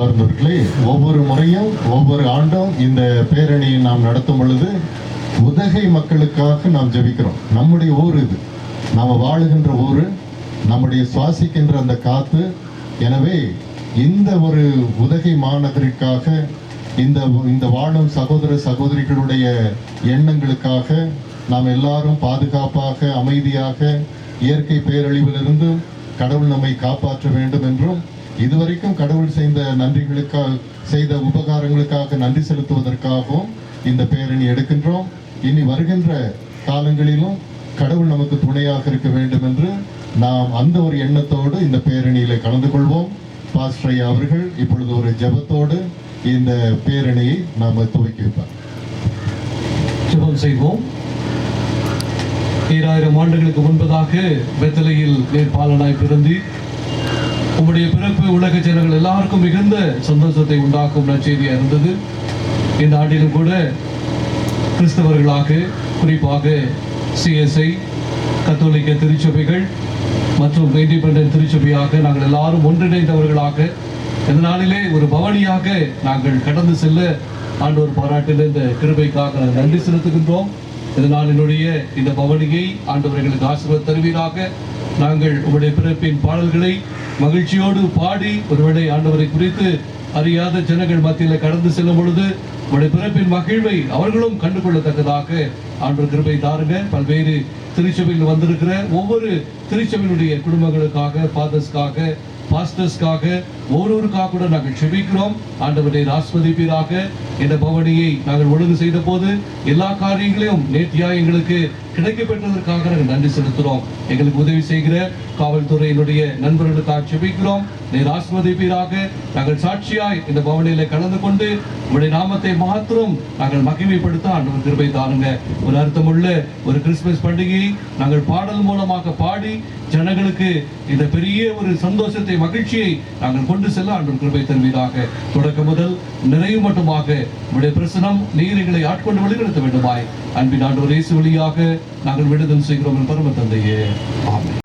அன்பார்ந்தவர்களே, ஒவ்வொரு முறையும் ஒவ்வொரு ஆண்டும் இந்த பேரணியை நாம் நடத்தும் பொழுது உதகை மக்களுக்காக நாம் ஜெபிக்கிறோம். நம்முடைய ஊர் இது, நாம் வாழுகின்ற ஊர், நம்முடைய சுவாசிக்கின்ற அந்த காத்து. எனவே இந்த ஒரு உதகை மாநகரிற்காக, இந்த வாழும் சகோதர சகோதரிகளுடைய எண்ணங்களுக்காக நாம் எல்லாரும் பாதுகாப்பாக அமைதியாக இயற்கை பேரழிவிலிருந்து கடவுள் நம்மை காப்பாற்ற வேண்டும் என்றும், இதுவரைக்கும் கடவுள் செய்த உபகாரங்களுக்காக நன்றி செலுத்துவதற்காகவும் இந்த பேரணி எடுக்கின்றோம். இனி வருகின்ற காலங்களிலும் கடவுள் நமக்கு துணையாக இருக்க வேண்டும் என்று நாம் அந்த ஒரு எண்ணத்தோடு இந்த பேரணியில கலந்து கொள்வோம். பாஸ்டர் ஐயா அவர்கள் இப்பொழுது ஒரு ஜெபத்தோடு இந்த பேரணியை நாம் துவக்கி வைப்பார். ஜெபம் செய்வோம். 2000 ஆண்டுகளுக்கு முன்பதாக பெத்தலையில் நேர்பாலனாய் பிறந்து உம்முடைய பிறப்பு உலக ஜனங்கள் எல்லாருக்கும் மிகுந்த சந்தோஷத்தை உண்டாக்கும் நற்செய்தியாக இருந்தது. இந்த ஆண்டிலும் கூட கிறிஸ்தவர்களாக, குறிப்பாக CSI, கத்தோலிக்க திருச்சபைகள் மற்றும் இண்டிபெண்டன்ட் திருச்சபையாக நாங்கள் எல்லாரும் ஒன்றிணைந்தவர்களாக இந்த நாளிலே ஒரு பவனியாக நாங்கள் கடந்து செல்ல ஆண்டவர் பாராட்டின இந்த கிருபைக்காக நாங்கள் நன்றி செலுத்துகின்றோம். இதனால் என்னுடைய இந்த பவனியை ஆண்டவர் எங்களுக்கு ஆசீர்வாதம் தருவீராக. நாங்கள் உங்களுடைய பிறப்பின் பாடல்களை மகிழ்ச்சியோடு பாடி, ஒருவேளை ஆண்டவரை குறித்து அறியாத ஜனங்கள் மத்தியில் கடந்து செல்லும் பொழுது உங்களுடைய பிறப்பின் மகிழ்வை அவர்களும் கண்டுகொள்ளத்தக்கதாக ஆண்டவர் கிருபை தாருங்க. பல்வேறு திருச்சபையில் வந்திருக்கிற ஒவ்வொரு திருச்சபையினுடைய குடும்பங்களுக்காக, ஃபாதர்ஸ்க்காக, பாஸ்டர்ஸ்க்காக, ஒவ்வொருவருக்காக கூட நாங்கள் செபிக்கிறோம். ஆண்டவரை ஆஸ்வதிப்பீராக. இந்த பவனியை நாங்கள் ஒழுங்கு செய்த போது எல்லா காரியங்களையும் நேர்த்தியாக எங்களுக்கு கிடைக்கப்பெற்றதற்காக நாங்கள் நன்றி செலுத்துகிறோம். எங்களுக்கு உதவி செய்கிற காவல்துறையினுடைய நண்பர்களுக்காக செபிக்கிறோம். நீர் ஆஸ்வதிப்பீராக. நாங்கள் சாட்சியாய் இந்த பவனியில கலந்து கொண்டு உங்களுடைய நாமத்தை மாத்திரம் நாங்கள் மகிமைப்படுத்த ஆண்டவர் கிருபை தாருங்க. ஒரு அர்த்தமுள்ள ஒரு கிறிஸ்துமஸ் பண்டிகையை நாங்கள் பாடல் மூலமாக பாடி ஜனங்களுக்கு இந்த பெரிய ஒரு சந்தோஷத்தை, மகிழ்ச்சியை நாங்கள் கொண்டு செல்ல ஆண்டவர் கிருபை தருவீராக. தொடக்கம் முதல் நிறைவு மட்டுமாக உங்களுடைய பிரசனம் நீர் எங்களை ஆட்கொண்டு வழிநடத்த வேண்டுமாய் அன்பின் ஆண்டவர் இயேசு வழியாக நாங்கள் விடுதல் செய்கிறோம். பரம தந்தையே, ஆமென்.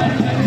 Thank you.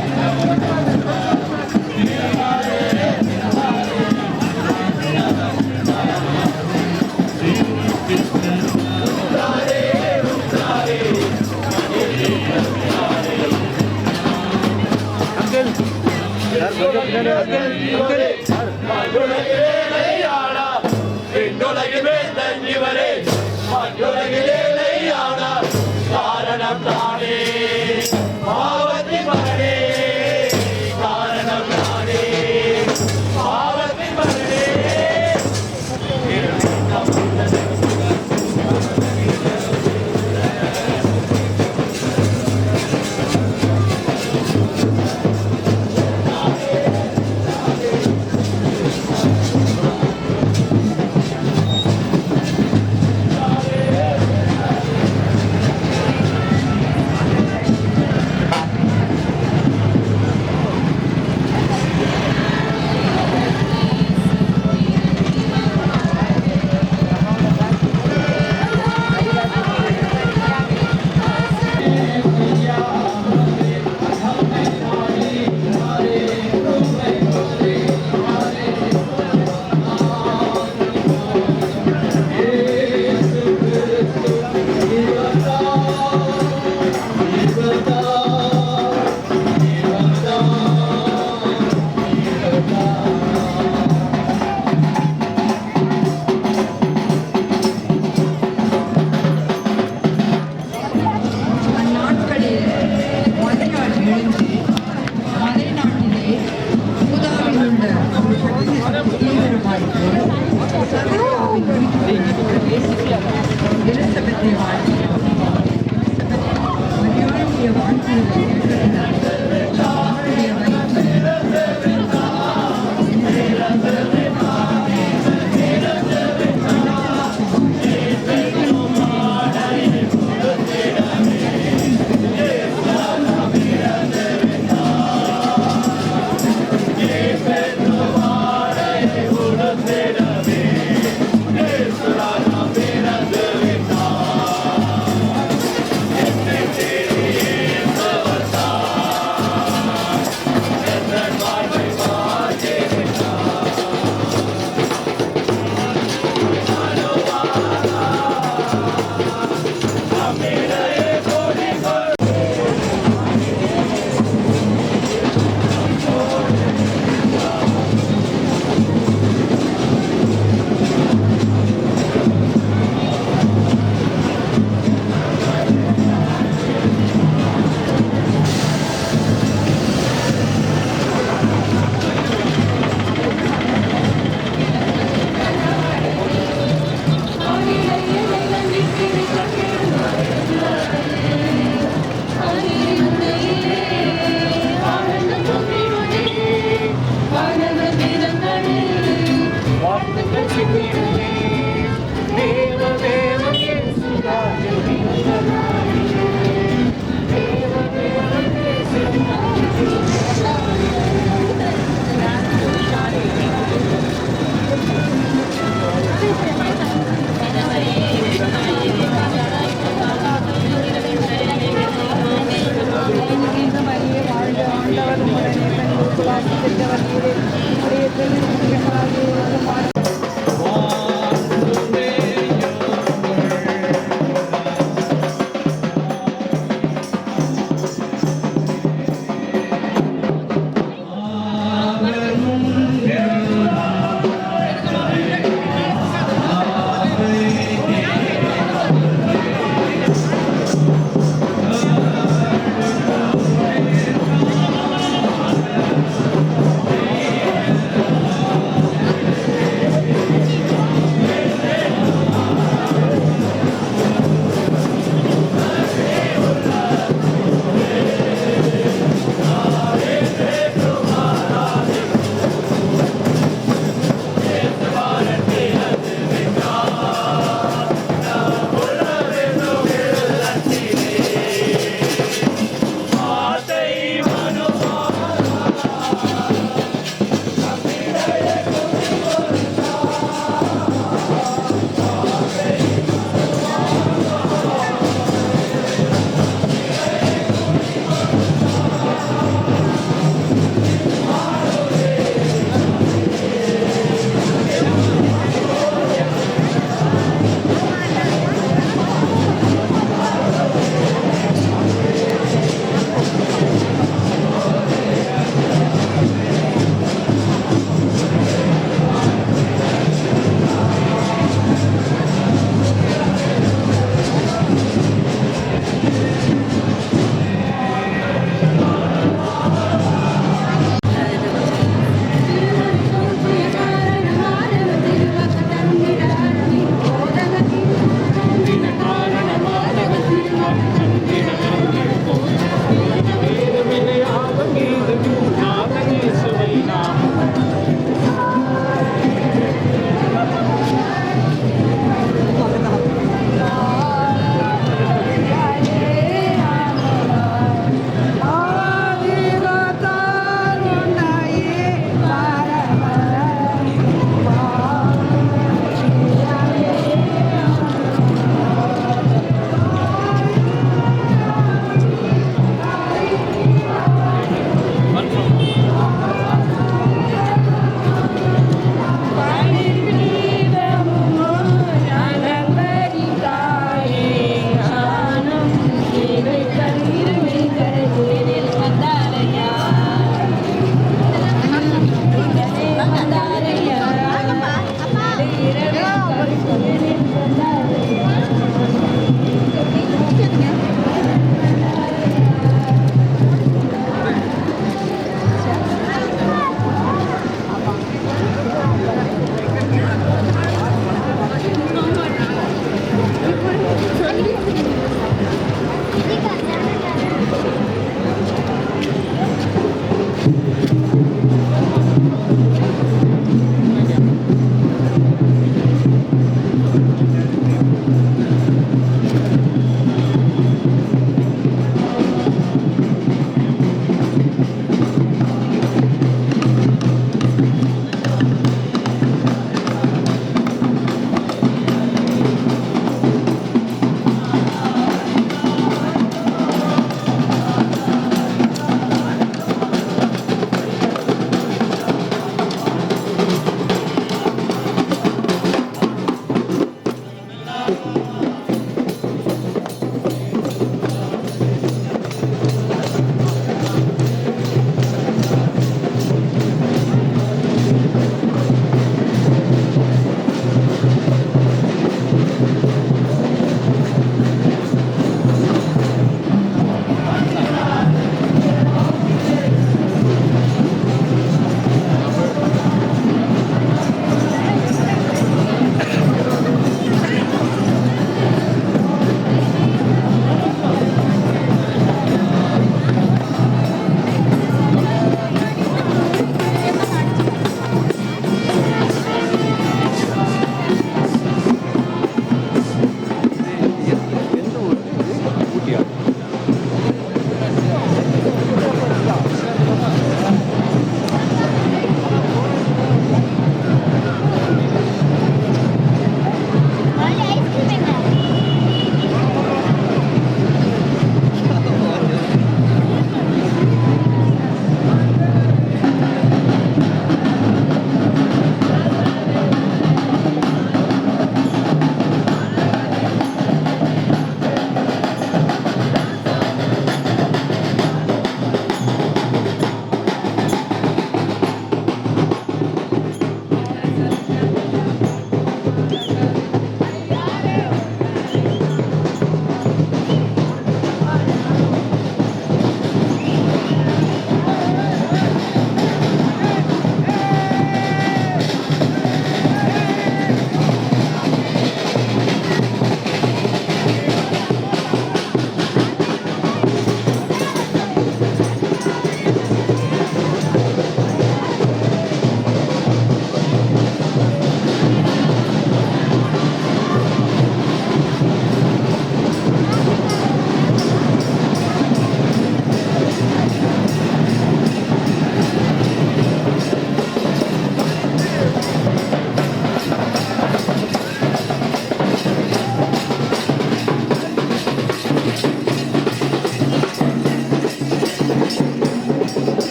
வாழ்க்கை வாழ்கிறோம். மரியாதைய வாழ்க்கையில் ஏற்றப்பட்டார். அவருடைய வயிற்றில்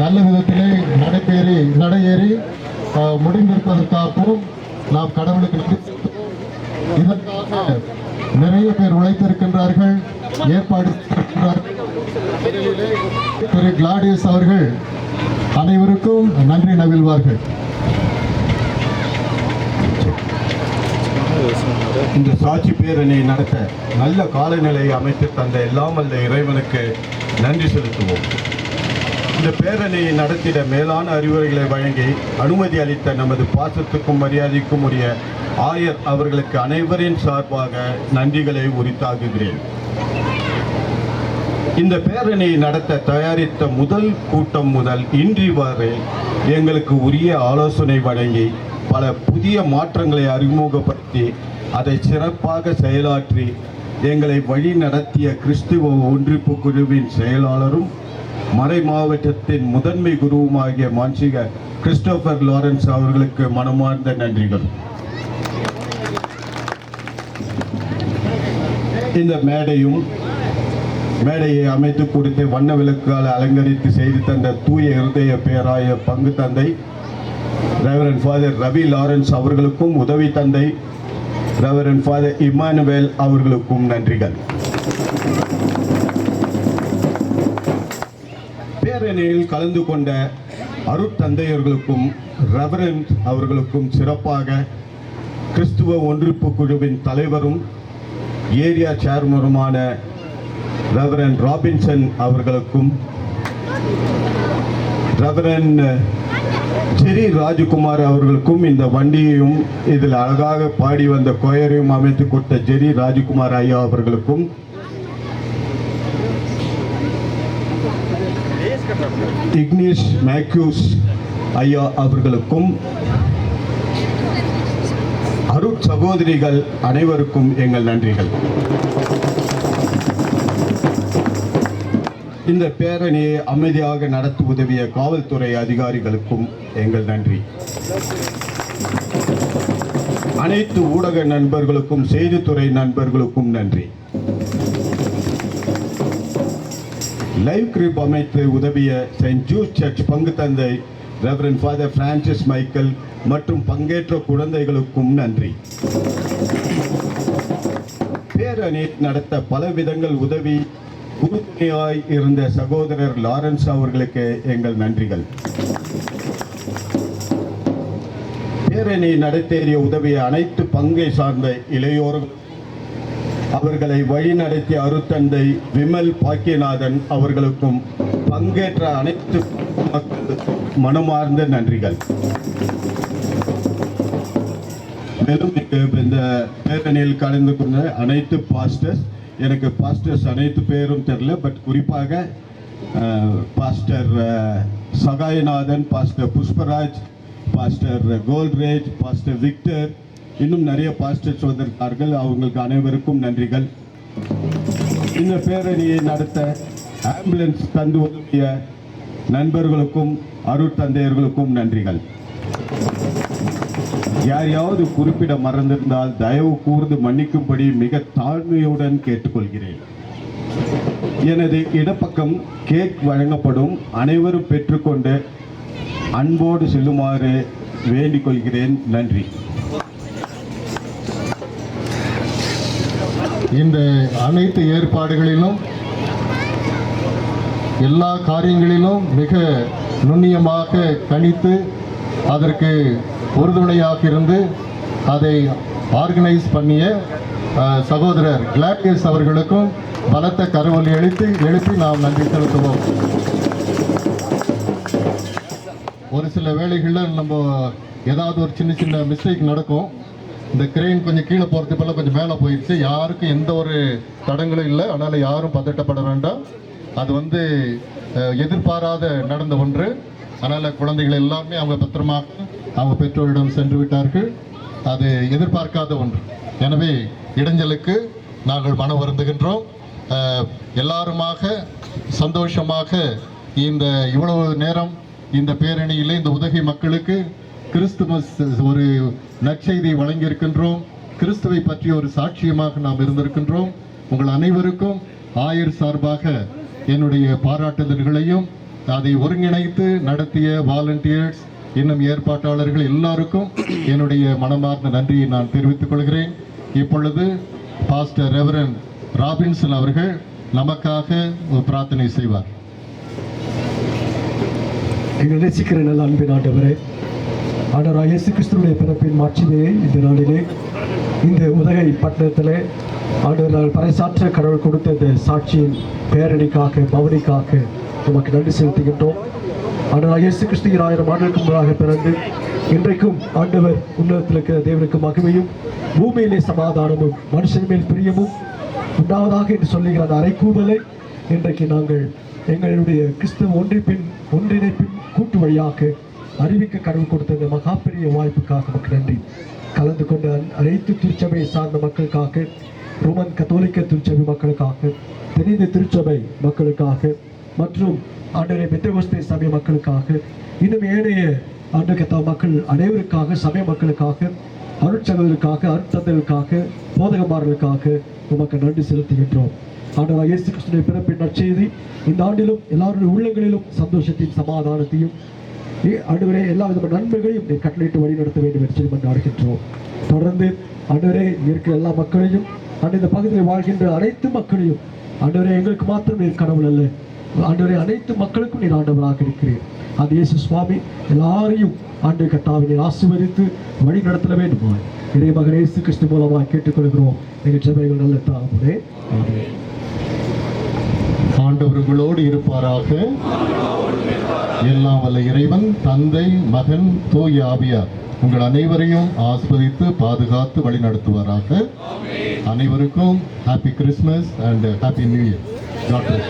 நல்ல விதத்திலே நடையேறி முடிந்திருப்பதற்காகவும் நாம் கடவுளுக்கு நன்றி செலுத்துவோம். இதற்காக நிறைய பேர் உழைத்திருக்கின்றார்கள், ஏற்பாடு செய்திருக்கிறார்கள். திரு கிளாடியஸ் அவர்கள் அனைவருக்கும் நன்றி நவிழ்வார்கள். இந்த சாட்சி பேரணி நடத்த நல்ல காலநிலையை அமைத்து தந்த எல்லாம் வல்ல இறைவனுக்கு நன்றி செலுத்துவோம். இந்த பேரணியை நடத்திட மேலான அறிவுரைகளை வழங்கி அனுமதி அளித்த நமது பாசத்துக்கும் மரியாதைக்கும் உரிய ஆயர் அவர்களுக்கு அனைவரின் சார்பாக நன்றிகளை உரித்தாக்குகிறேன். இந்த பேரணியை நடத்த தயாரித்த முதல் கூட்டம் முதல் இன்றி வரை எங்களுக்கு உரிய ஆலோசனை வழங்கி பல புதிய மாற்றங்களை அறிமுகப்படுத்தி அதை சிறப்பாக செயலாற்றி எங்களை வழி நடத்திய கிறிஸ்துவ ஒன்றிப்பு குழுவின் செயலாளரும் மறை மாவட்டத்தின் முதன்மை குருவுமாகிய மான்சிக கிறிஸ்டோபர் லாரன்ஸ் அவர்களுக்கு மனமார்ந்த நன்றிகள். இந்த மேடையை அமைத்து கொடுத்து வண்ண விளக்குகளை அலங்கரித்து செய்து தந்த தூய இருதய பேராய பங்கு தந்தை ரெவரண்ட் ஃபாதர் ரவி லாரன்ஸ் அவர்களுக்கும் உதவி தந்தை ரெவரண்ட் ஃபாதர் இமானுவேல் அவர்களுக்கும் நன்றிகள். பேரணியில் கலந்து கொண்ட அருட்தந்தையர்களுக்கும் ரெவரண்ட் அவர்களுக்கும் சிறப்பாக கிறிஸ்துவ ஒன்றிப்பு குழுவின் தலைவரும் ஏரியா சேர்மனுமான ரெவரண்ட் ராபின்சன் அவர்களுக்கும் ரெவரண்ட் ஜெரி ராஜகுமார் அவர்களுக்கும் இந்த வண்டியையும் இதில் அழகாக பாடி வந்த கோயரையும் அமைத்து கொடுத்த ஜெரி ராஜகுமார் ஐயா அவர்களுக்கும் இக்னிஷ் மேக்யூஸ் ஐயா அவர்களுக்கும் அருட் சகோதரிகள் அனைவருக்கும் எங்கள் நன்றிகள். இந்த பேரணியை அமைதியாக நடத்த உதவிய காவல்துறை அதிகாரிகளுக்கும் எங்கள் நன்றி. அனைத்து ஊடக நண்பர்களுக்கும் செய்தித்துறை நண்பர்களுக்கும் நன்றி. லைவ் கிரிப் அமைத்து உதவிய செயின்ட் ஜூஸ் சர்ச் பங்கு தந்தை ரெவரண்ட் ஃபாதர் பிரான்சிஸ் மைக்கேல் மற்றும் பங்கேற்ற குழந்தைகளுக்கும் நன்றி. பேரணி நடத்த பல விதங்கள் உதவி உறுதுணையாய் இருந்த சகோதரர் லாரன்ஸ் அவர்களுக்கு எங்கள் நன்றிகள். பேரணி நடத்தேறிய உதவிய அனைத்து பங்கை சார்ந்த இளையோர்கள் அவர்களை வழி நடத்திய அருத்தந்தை விமல் பாக்கியநாதன் அவர்களுக்கும் பங்கேற்ற அனைத்து மக்கள் மனமார்ந்த நன்றிகள். மேலும் இந்த பேரணியில் கலந்து கொண்ட அனைத்து பாஸ்டர்ஸ், எனக்கு பாஸ்டர்ஸ் அனைத்து பேரும் தெரியல, பட் குறிப்பாக pastor Sahayanathan, pastor Pushparaj, pastor கோல்ட்ரேஜ், பாஸ்டர் விக்டர், இன்னும் நிறைய பாஸ்டர்ஸ் வந்திருக்கார்கள். அவங்களுக்கு அனைவருக்கும் நன்றிகள். இந்த பேரணியை நடத்த ஆம்புலன்ஸ் தந்து உதவிய நண்பர்களுக்கும் அருட்தந்தையர்களுக்கும் நன்றிகள். யாரையாவது குறிப்பிட மறந்திருந்தால் தயவு கூர்ந்து மன்னிக்கும்படி மிக தாழ்மையுடன் கேட்டுக்கொள்கிறேன். எனது இடப்பக்கம் கேக் வழங்கப்படும். அனைவரும் பெற்றுக்கொண்டு அன்போடு செல்லுமாறு வேண்டிக் கொள்கிறேன். நன்றி. இந்த அனைத்து ஏற்பாடுகளிலும் எல்லா காரியங்களிலும் மிக நுண்ணியமாக கணித்து அதற்கு உறுதுணையாக இருந்து அதை ஆர்கனைஸ் பண்ணிய சகோதரர் கிளாடியஸ் அவர்களுக்கும் பலத்த கரவொலி எழுப்பி நாம் நன்றி செலுத்துவோம். ஒரு சில வேளைகளில் நம்ம ஏதாவது ஒரு சின்ன சின்ன மிஸ்டேக் நடக்கும். இந்த கிரெயின் கொஞ்சம் கீழே போகிறதுக்கு போல கொஞ்சம் மேலே போயிடுச்சு. யாருக்கும் எந்த ஒரு தடங்களும் இல்லை. அதனால் யாரும் பதட்டப்பட வேண்டாம். அது எதிர்பாராத நடந்த ஒன்று. அதனால் குழந்தைகள் எல்லாமே அவங்க பத்திரமாக அவங்க பெற்றோரிடம் சென்று விட்டார்கள். அது எதிர்பார்க்காத ஒன்று. எனவே இடைஞ்சலுக்கு நாங்கள் மன வருந்துகின்றோம். எல்லாருமாக சந்தோஷமாக இந்த இவ்வளவு நேரம் இந்த பேரணியிலே இந்த உதகை மக்களுக்கு கிறிஸ்துமஸ் ஒரு நற்செய்தி வழங்கியிருக்கின்றோம். கிறிஸ்துவை பற்றிய ஒரு சாட்சியமாக நாம் இருந்திருக்கின்றோம். உங்கள் அனைவருக்கும் ஆயர் சார்பாக என்னுடைய பாராட்டுதல்களையும் அதை ஒருங்கிணைத்து நடத்திய வாலண்டியர்ஸ் இன்னும் ஏற்பாட்டாளர்கள் எல்லாருக்கும் என்னுடைய மனமார்ந்த நன்றியை நான் தெரிவித்துக் கொள்கிறேன். இப்பொழுது பாஸ்டர் ரெவரன் ராபின்சன் அவர்கள் நமக்காக ஒரு பிரார்த்தனை செய்வார். எங்கள் நேசிக்கிற நல்ல அன்பின் ஆண்டவரே, ஆண்டவராகிய இயேசு கிறிஸ்துவினுடைய பிறப்பின் மாட்சிமையை இந்த நாளிலே இந்த உதகை பட்டணத்திலே ஆண்டவர் நாங்கள் பறைசாற்ற கடவுள் கொடுத்த இந்த சாட்சியின் பேரணிக்காக பவனிக்காக நமக்கு நன்றி செலுத்துகின்றோம். ஆண்டவராகிய இயேசு கிறிஸ்து 1000 ஆண்டுகளுக்கு முன்பாக பிறந்து இன்றைக்கும் ஆண்டவர் உன்னதத்தில் இருக்கிற தேவனுக்கு மகிமையும் பூமியிலே சமாதானமும் மனுஷன் மேல் பிரியமும் உண்டாவதாக என்று சொல்லுகிற அந்த அறைகூவலை இன்றைக்கு நாங்கள் எங்களுடைய கிறிஸ்தவ ஒன்றிணைப்பின் கூட்டு வழியாக அறிவிக்க கடவுள் கொடுத்த இந்த மகா பெரிய வாய்ப்புக்காக நமக்கு நன்றி. கலந்து கொண்ட அனைத்து திருச்சபையை சார்ந்த மக்களுக்காக, ரோமன் கத்தோலிக்க திருச்சபை மக்களுக்காக, தெனிந்த திருச்சபை மக்களுக்காக மற்றும் ஆண்டவரே பெந்தெகோஸ்தே சபை மக்களுக்காக, இன்னும் ஏனைய ஆண்டகத்தா மக்கள் அனைவருக்காக, சபை மக்களுக்காக, அருட்சகர்களுக்காக, அருட்தந்தைகளுக்காக, போதகமார்களுக்காக உமக்கு நன்றி செலுத்துகின்றோம். ஆண்டவராகிய இயேசு கிறிஸ்துவின் பிறப்பின் நற்செய்தி இந்த ஆண்டிலும் எல்லாருடைய உள்ளங்களிலும் சந்தோஷத்தையும் சமாதானத்தையும் ஆண்டவரே எல்லா விதமான நன்மைகளையும் நீர் கட்டளையிட்டு வழி நடத்த வேண்டும் என்று சொல்லி கொண்டாடுகின்றோம். தொடர்ந்து ஆண்டவரே இருக்கிற எல்லா மக்களையும், இந்த பகுதியில் வாழ்கின்ற அனைத்து மக்களையும் ஆண்டவரே எங்களுக்கு மாத்திரம் நீர் கடவுள் அல்ல, ஆண்டவரே அனைத்து மக்களுக்கும் நீர் ஆண்டவராக இருக்கிறீர். அந்த இயேசு சுவாமி எல்லாரையும் ஆண்டு கர்த்தாவை நீர் ஆசீர்வதித்து வழி நடத்த வேண்டுமாய் இறை மகன் இயேசு கிறிஸ்து மூலமாக கேட்டுக்கொள்கிறோம். எங்கள் ஜெபங்கள் நல்ல தாமே. ஆண்டவர் உங்களோடு இருப்பாராக. எல்லாம் வல்ல இறைவன் தந்தை, மகன், தூய ஆவியார் உங்கள் அனைவரையும் ஆஸ்வதித்து பாதுகாத்து வழி நடத்துவாராக. அனைவருக்கும் happy Christmas and happy new year. God bless.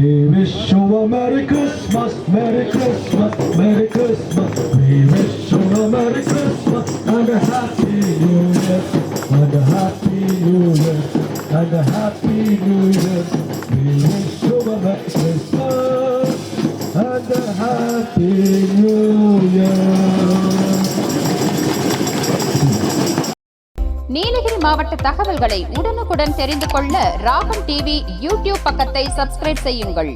We wish you a Merry Christmas, Merry Christmas, Merry Christmas. We wish you a Merry Christmas and a Happy New Year, and a Happy New Year, and a Happy New Year. We wish you a Merry Christmas and a Happy New Year. Nilgiri மாவட்ட தகவல்களை உடனுக்குடன் தெரிந்து கொள்ள ராகம் TV YouTube பக்கத்தை subscribe செய்யுங்கள்.